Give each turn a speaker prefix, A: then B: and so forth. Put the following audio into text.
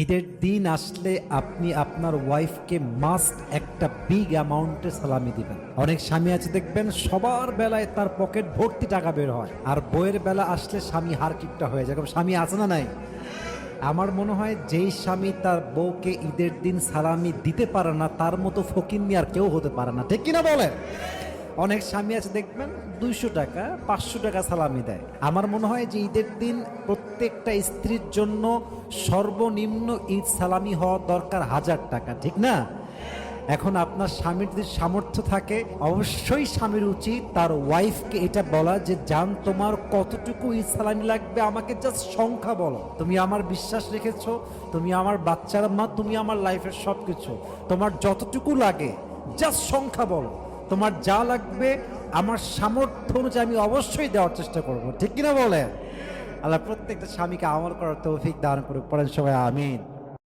A: ঈদের দিন আসলে আপনি আপনার ওয়াইফকে মাস্ট একটা বিগ অ্যামাউন্টে সালামি দিবেন। অনেক স্বামী আছে দেখবেন সবার বেলায় তার পকেট ভর্তি টাকা বের হয়, আর বইয়ের বেলা আসলে স্বামী হারকিপটা হয়ে যায়। স্বামী আছে না নাই? আমার মনে হয় যেই স্বামী তার বউকে ঈদের দিন সালামি দিতে পারে না তার মতো ফকিন্নি আর কেউ হতে পারে না, ঠিক কিনা বলেন? অনেক স্বামী আছে দেখবেন 200 টাকা 500 টাকা সালামি দেয়। আমার মনে হয় যে ঈদের দিন প্রত্যেকটা স্ত্রীর জন্য সর্বনিম্ন ঈদ সালামি হওয়া দরকার 1000 টাকা, ঠিক না? এখন আপনার স্বামীর যদি সামর্থ্য থাকে, অবশ্যই স্বামীর উচিত তার ওয়াইফকে এটা বলা যে জান তোমার কতটুকু ঈদ সালামি লাগবে আমাকে জাস্ট সংখ্যা বলো। তুমি আমার বিশ্বাস রেখেছো, তুমি আমার বাচ্চার মা, তুমি আমার লাইফের সবকিছু, তোমার যতটুকু লাগে জাস্ট সংখ্যা বলো। তোমার যা লাগবে আমার সামর্থ্য অনুযায়ী আমি অবশ্যই দেওয়ার চেষ্টা করব, ঠিক কিনা বলেন? আল্লাহ প্রত্যেকটা স্বামীকে আমল করার তৌফিক দান করুক, পড়েন সবাই আমিন।